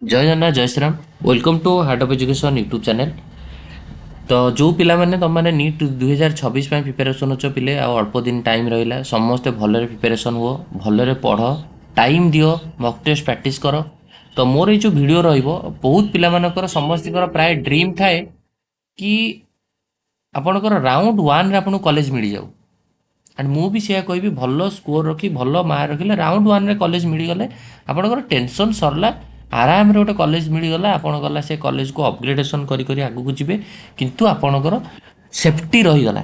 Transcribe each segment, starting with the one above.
जय जगन्नाथ जय Shriram. Welcome to heart of education YouTube channel. तो जो पिला माने तुम मैंने नीट 2026 प्रिपेरेसन अच्छ पिले अल्प दिन टाइम रहा समस्ते भलरे प्रिपेरेसन हुओ भलरे पढ़ टाइम दियो मक टेस्ट प्रैक्टिस कर। तो मोर ये जो वीडियो बहुत पिला मानकर समस्त प्राय ड्रीम थाए कि आपणकर राउंड वन रे आपन कॉलेज मिल जाऊ एंड मु भी से कहि भल स्कोर रखी भल मार्क रखिले राउंड वन रे कॉलेज मिलगले आपणकर टेंशन सरला आराम रे गोटे कॉलेज मिलगला आपण गला से कॉलेज को अपग्रेडेशन करी करी आगु को जिवे किंतु आपणकर सेफ्टी रहीगला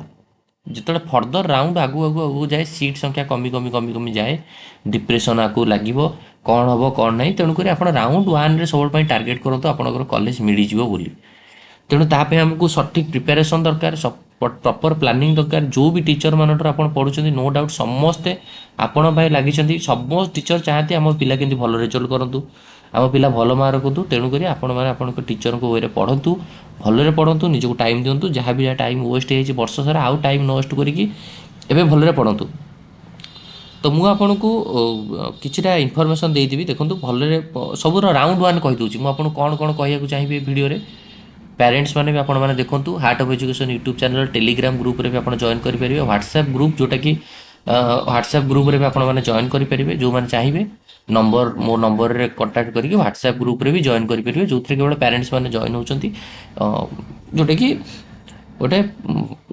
जिते फर्दर राउंड आगु आगु आगु जाए सीट संख्या कमी कमी कमी कमी जाए डिप्रेशन आगु लगे कौन हम कौन ना तेणुक आप राउंड वन रे सब टार्गेट करूँ आपंकर कॉलेज मिलଯିव बोली। तेणु ताप आमको सठिक प्रिपेरेसन दरकार प्रॉपर प्लानिंग दरकार जो भी टीचर मान पढ़ुं नो डाउट समस्ते आपण लगी समस्त टीचर चाहती आम पिला के भल रेजल्ट करूँ आम पिला भल मार्क रखु तेणुक आपण टीचर को वे पढ़ु भलरे पढ़ु निजको टाइम दिंतु जहाँ भी टाइम वेस्ट हो वर्ष सारा आउ टाइम नस्ट करके भलरे पढ़ु। तो मुझे आपन को किछिटा इनफॉरमेशन देदेवी देखो भलरे सब राउंड वन कहीदे मुझे कौन कौन कह चाहिए वीडियो पेरेंट्स मैंने भी आपण मैंने देखूँ heart of education YouTube channel Telegram group रे भी आप जॉइन करेंगे व्हाट्सएप ग्रुप जोटा कि व्हाट्सएप ग्रुप रे भी आपण मैंने जॉइन करेंगे जो मैंने चाहिए नंबर मो नंबर रे कांटेक्ट करके व्हाट्सएप ग्रुप रे भी जॉइन करेंगे जो केवल पेरेंट्स मैंने जॉइन होती जोटा कि गोटे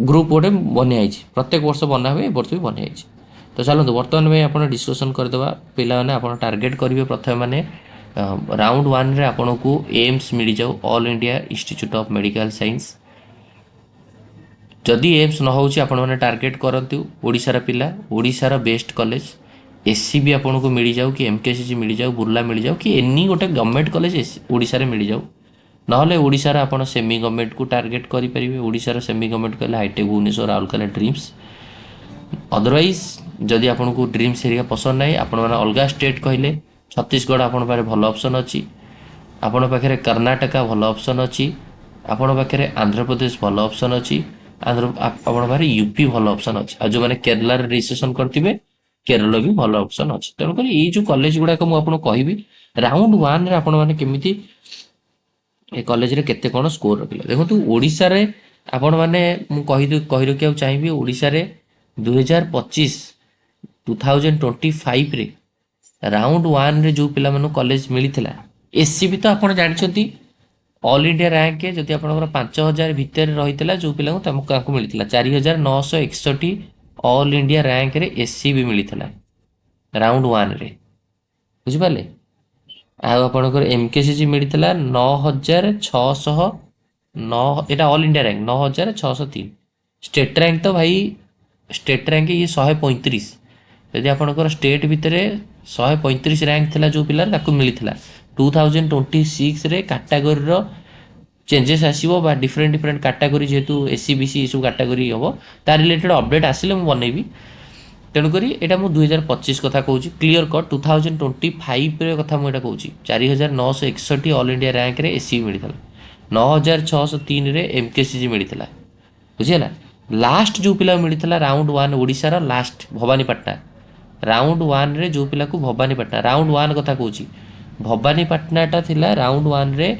ग्रुप गोटे बनाई प्रत्येक वर्ष बना हुए वर्ष भी बनाई। तो चलते बर्तमान में आप डिस्कसन करदे पिला आप टार्गेट करेंगे प्रथम मैंने राउंड वन रे आपन को एम्स मिल जाऊ all India institute of medical science. जदि एम्स न होची आपण माने टार्गेट करंतु ओडिसा रा पिला ओडिसा रा बेस्ट कॉलेज एससीबी आपन को मिल जाऊ कि एमकेसीजी मिल जाऊ बुर्ला मिल जाऊ कि एनी गोटे गवर्नमेंट कॉलेज ओडिसा रे मिल जाऊ नहले ओडिसा रा आपण सेमी गवर्नमेंट को टार्गेट करि परिबे। ओडिसा रा सेमी गवर्नमेंट कहले hitech Bhubaneswar Rourkela dreams. Otherwise जदि आपन को ड्रीम्स एरिया पसंद नहीं आपण माने अलगा स्टेट कहले छत्तीसगढ़ आपण पाखे भल ऑप्शन अच्छी आपण पाखे कर्णाटका भल ऑप्शन अच्छी आपण पाखे आंध्र प्रदेश भल ऑप्शन अच्छी आंध्र आपण पाखे यूपी भल ऑप्शन अच्छी आ जो मैंने केरला रजिस्ट्रेशन करथिबे केरल भी भल ऑप्शन अच्छी। तेणुक ये जो कॉलेज गुड़ाक मुझे कहबी राउंड वन रे आपण माने केमिति ए कॉलेज रे केते कोन स्कोर रखिले देखंतु ओडिसा रे आपण माने मु कहि रखिया चाहिबी ओडिसा रे 2025 2025 रे राउंड वन रे जो पिला मानु कॉलेज मिलता एससीबी तो आप जानते ऑल इंडिया रैंक जदि आप 5000 भितर रही जो पिला मिलता 4961 ऑल इंडिया रैंक रे एससीबी मिलता राउंड वन रे बुझिपारे। आपणकर एमकेसीजी मिलता 9609 एटा all India rank 9603 state rank तो भाई स्टेट रैंक ये 135 यदि आपणकर स्टेट भितर 135 रैंक थिला जो पिलार ताकू मिलता 2026 रे कैटेगरी रो चेंजेस आसीबो बा डिफरेंट डिफरेंट कैटेगरी जेतु एससीबीसी सब कैटेगरी हबो ता रिलेटेड अपडेट आसिले मु बनेबी। तेणुकरी एटा मु 2025 कथा कहूची क्लियर कट 2025 रे कथा मु एटा कहूची 4961 ऑल इंडिया रैंक रे एससीबी मिलता 9603 रे एमकेसीजी मिलता बुझिला। लास्ट जो पिला मिलता राउंड वन ओडिसा रा लास्ट भवानीपाटना राउंड वन रे जो पिला को भवानीपाटना राउंड वन कथा कहूची भवानीपाटनाटा थिला राउंड वन रे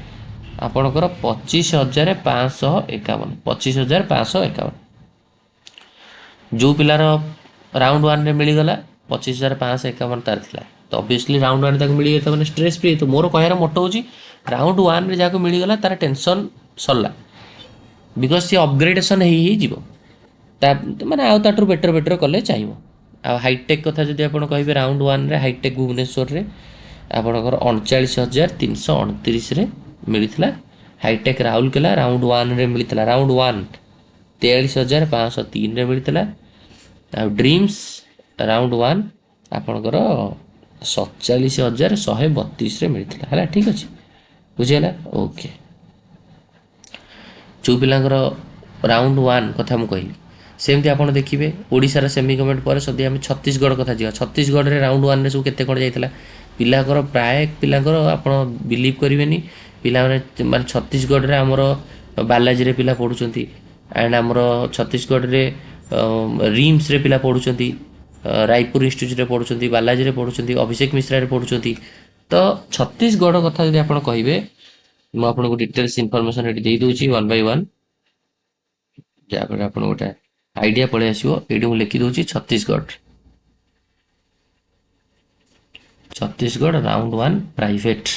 आपणकर 25,551 25,551 जो पिलार राउंड वन रे मिलगला 25,551 तार थिला तो ऑब्वियसली राउंड वन ताको मिल गया मैंने स्ट्रेस फ्री। तो मोर कहर मोटो होची राउंड वन रे जाको मिलगला तार टेंशन सरला बिकज सी अपग्रेडेशन ही जीवो माने आउ ताटू बेटर बेटर कले चाहिए। आ हाईटेक कथा जदि आप कहे राउंड वन रे हाईटेक भुवनेश्वर रे आपणकर 39,329 रे मिलता हाईटेक राउरकेला राउंड वन रे मिलता राउंड वन 43,503 रे मिलता आ ड्रीम्स राउंड वन आपणकर 47,132 रे मिलता है ठीक अच्छे बुझीगला ओके। जो पिलांकर राउंड वन कथा मु कहली सेमती आप देखिए ओडिशार सेमी गवर्नमेंट पर सदी आम छत्तीसगढ़ कथा जा छत्तीसगढ़ रे राउंड वन रे सब केते कोन जाइतला पिलाकर प्राय पिलाकर आप बिलीव करेंगे पिला माने छत्तीसगढ़ रे आमर बालाजी रे पिला पढ़ुचंती एंड आमर छत्तीसगढ़ रे रिम्स रे पिला पढ़ुचंती रायपुर इंस्टीट्यूट रे पढ़ुचंती बालाजी रे पढ़ुचंती अभिषेक मिश्रा रे पढ़ुचंती तो छत्तीसगढ़ कथा जब आप कहे मुझे आपको डिटेल्स इनफॉरमेशन ये दे दूसरी वन बाय वन जहाँफल आप गोटे आइडिया पलि आसो ये मुझे लिखिदे Chhattisgarh Chhattisgarh round one private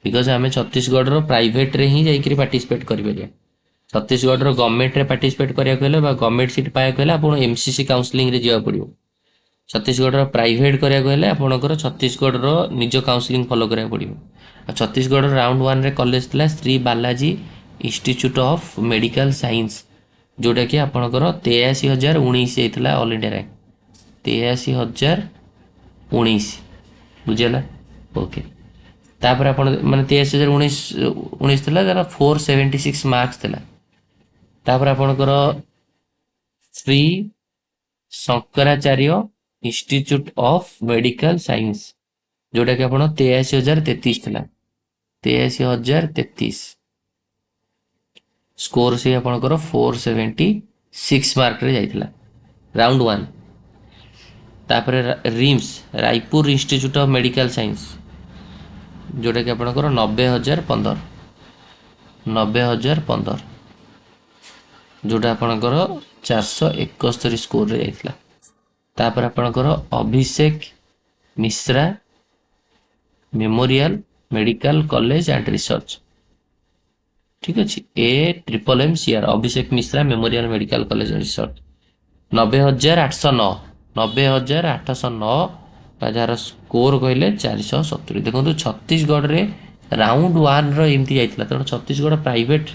because आम छत्तीसगढ़ प्राइवेट रे ही जाकि पार्टिसिपेट करें छत्तीसगढ़ गवर्नमेंट रे पार्टिसिपेट कराया गवर्नमेंट सीट पाया आप एमसीसी काउंसलिंग रे जावा पड़ो छत्तीसगढ़ प्राइवेट कराया आपंकर छत्तीसगढ़ निज काउंसलिंग फॉलो कराया पड़ो छत्तीसगढ़ राउंड वन रे कॉलेज थिला Shri Balaji institute of medical science जोटा कि आपंकर 83,019 जाइए ऑल इंडिया रैंक 83,019 बुझीगला ओके तापर आप माने 83,019 थिला जरा 476 मार्क्स थिला तापर आपणकर Shri Shankaracharya institute of medical science जोटा कि आप 83,033 थिला 83,033 स्कोर से आपणकर 476 मार्क रे जाइथिला राउंड वन तापर RIMS Raipur institute of medical science जोटा कि आपणकर 90,015 90,015 जोटा आपणकर 471 स्कोर रे जाइथिला तापर आपणकर Abhishek Mishra memorial medical college and research ठीक अच्छे AMMCR Abhishek Mishra memorial medical college and research 90,809 90,809 जार स्कोर कहले 470 देखो छत्तीसगढ़ रे राउंड वन रमती जाइए तेणु छत्तीसगढ़ प्राइवेट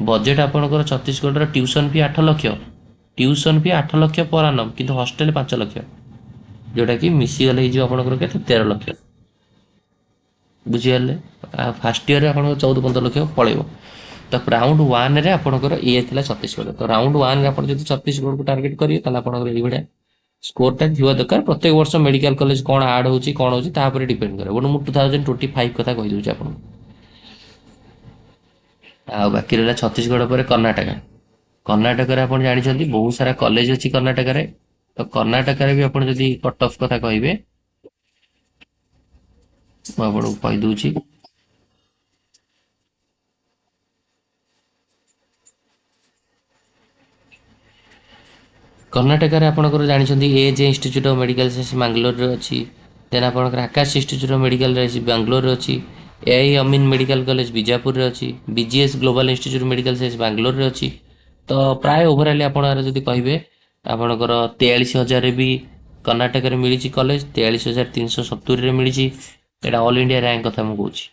बजेट आपंकर Chhattisgarh tuition fee 8 lakh tuition fee 8 lakh पर आनम किंतु हॉस्टेल 5 लाख जोटा कि मिसीगले आपंकर के 13 लाख बुझीगले फास्ट इयर आप 14-15 लाख पड़े तो राउंड वन रे आपंकर ये छत्तीसगढ़ तो राउंड वन रे आप छत्तीसगढ़ को टार्गेट करेंगे ये स्कोरटा थी दरकार प्रत्येक वर्ष मेडिकल कॉलेज कौन आड हो कौन हो डिपेंड करे बट मुझे 2025 कथा कहीदे आप बाकी रहा छत्तीसगढ़ पर कर्णाटक कर्णाटक आप जानते बहुत सारा कॉलेज अच्छी कर्णाटक तो कर्णाटक भी आप कट ऑफ कथा कहे मुझे कहीदे कर्णाटक आपंकर जानते AJ institute of medical science Mangalore अच्छी देन आपंकर Akash institute of medical Bangalore अच्छी AI Ameen medical college Bijapur अच्छी BGS global institute medical science Bangalore अच्छी तो प्राय ओवरऑल आपड़ जब कहे आपंकर 43,000 भी कर्णाटक मिली कॉलेज 43,370 मिली ऑल इंडिया रैंक कथा मुझे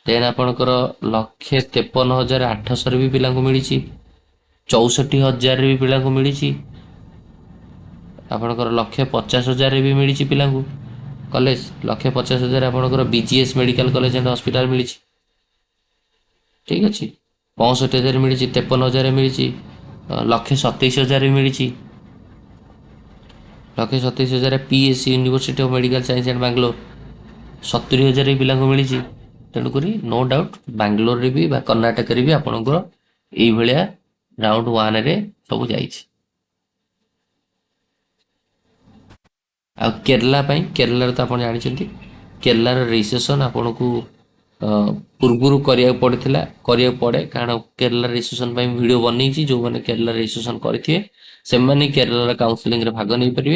देन आपंकर 153,800 भी पिला मिली 64,000 भी पिला मिली आपंकर 150,000 भी मिली पिला कॉलेज 150,000 आपंकर BGS medical college and hospital मिली ठीक अच्छे 65,000 मिली 53,000 मिली 127,000 भी मिली 127,000 PSC university of medical science and Bangalore 70,000 भी पिला मिली तेणुक नो डाउट बांग्लोर भी कर्णाटक भी आपंकर ये राउंड वन रे सब जाइए आ केरला केरला तो आप जानते केरलार रजिस्ट्रेशन आपन को पूर्व करिया पड़े कारण केरला रजिस्ट्रेशन वीडियो बनी जो मैंने केरला रजिस्ट्रेशन करेंगे से मैंने केरला काउंसलिंग रे भाग नहीं पारे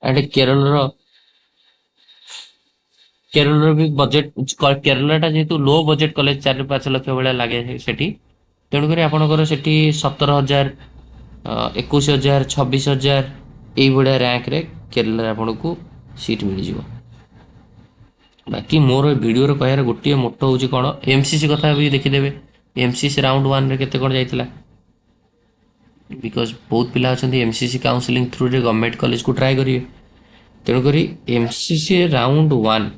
एंड केरल भी बजेट केरलाटा जेहेतु लो बजेट कॉलेज 4-5 लाख भाया लगे से तेणुक आपंकर से 17,000 21,000 26,000 ये रैंक रे केरला आपन को सीट मिल जाव बाकी मोर वीडियो कहार गोटे मोटो हूँ कौन MCC कथा भी देखीदे MCC राउंड वन रे केते कौन जाइतिला बिकज बहुत पिला अच्छा MCC काउंसलिंग थ्रू रे गवर्नमेंट कॉलेज को ट्राए करेंगे तेणुक MCC राउंड वन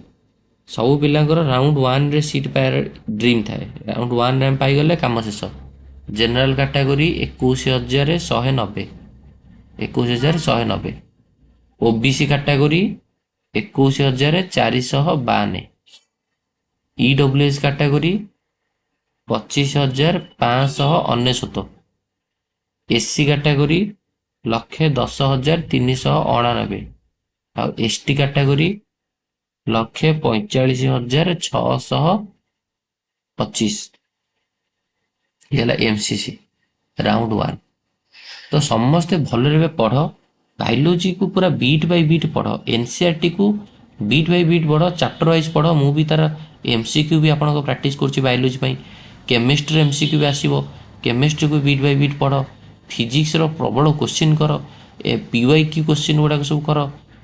सब पिलांकर राउंड वन रे सीट पाए ड्रीम थाए राउंड वन रे पाईगले काम शेष general category 21,190 21,190 OBC category 21,452 EWS category 25,599 SC category 1,10,399 और ST कैटेगरी 1,45,625 ये ହେଲା MCC ରାଉଣ୍ଡ 1। ତ ସମସ୍ତେ ଭଲରେ ଏବେ ପଢ଼, ବାୟୋଲୋଜିକୁ ପୁରା ବିଟ୍ ବାଇ ବିଟ୍ ପଢ଼, NCERTକୁ ବିଟ୍ ବାଇ ବିଟ୍ ପଢ଼, ଚାପ୍ଟର ୱାଇଜ୍ ପଢ଼। ମୁଁ ବି ତାର MCQ ବି ଆପଣଙ୍କ ପ୍ରାକ୍ଟିସ୍ କରୁଛି ବାୟୋଲୋଜି ପାଇଁ। କେମିଷ୍ଟ୍ରି MCQ ବି ଆସିବ, କେମିଷ୍ଟ୍ରିକୁ ବିଟ୍ ବାଇ ବିଟ୍ ପଢ଼। ଫିଜିକ୍ସର ପ୍ରବଳ କୋଶ୍ଚିନ୍ କର, PYQ କୋଶ୍ଚିନ୍ ଗୁଡ଼ାକ ସବୁ କର,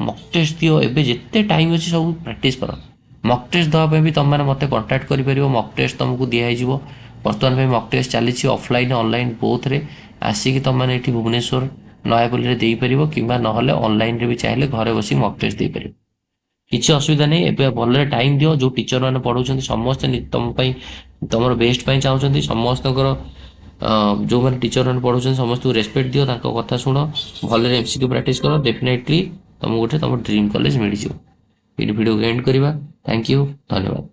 ମକ୍ ଟେଷ୍ଟ ଦିଅ। ଏବେ ଯେତେ ଟାଇମ୍ ଅଛି ସବୁ ପ୍ରାକ୍ଟିସ୍ କର। ମକ୍ ଟେଷ୍ଟ ଦେବା ପାଇଁ ବି ତୁମମାନେ ମୋତେ କଣ୍ଟାକ୍ଟ କରିପାରିବ, ମକ୍ ଟେଷ୍ଟ ତୁମକୁ ଦିଆହେଇଯିବ। ବର୍ତ୍ତମାନ ପାଇଁ ମକ୍ ଟେଷ୍ଟ ଚାଲିଛି ଅଫଲାଇନ୍ ଅନଲାଇନ୍ ବୋଥରେ। ଆସିକି ତୁମମାନେ ଏଠି ଭୁବନେଶ୍ୱର ନୟାପଲ୍ଲୀରେ ଦେଇପାରିବ, କିମ୍ବା ନହେଲେ ଅନଲାଇନ୍ରେ ବି ଚାହିଁଲେ ଘରେ ବସି ମକ୍ ଟେଷ୍ଟ ଦେଇପାରିବ। କିଛି ଅସୁବିଧା ନାହିଁ। ଏବେ ଭଲରେ ଟାଇମ୍ ଦିଅ। ଯେଉଁ ଟିଚରମାନେ ପଢ଼ାଉଛନ୍ତି ସମସ୍ତେ ତୁମ ପାଇଁ, ତୁମର ବେଷ୍ଟ ପାଇଁ ଚାହୁଁଛନ୍ତି। ସମସ୍ତଙ୍କର ଯେଉଁମାନେ ଟିଚରମାନେ ପଢ଼ାଉଛନ୍ତି ସମସ୍ତଙ୍କୁ ରେସ୍ପେକ୍ଟ ଦିଅ, ତାଙ୍କ କଥା ଶୁଣ, ଭଲରେ MCQ ପ୍ରାକ୍ଟିସ୍ କର। ଡେଫିନେଟଲି ତୁମକୁ ଗୋଟେ ତୁମ ଡ୍ରିମ୍ କଲେଜ ମିଳିଯିବ। ଏଇଠି ଭିଡ଼ିଓକୁ ଏଣ୍ଡ କରିବା। ଥ୍ୟାଙ୍କ ୟୁ, ଧନ୍ୟବାଦ।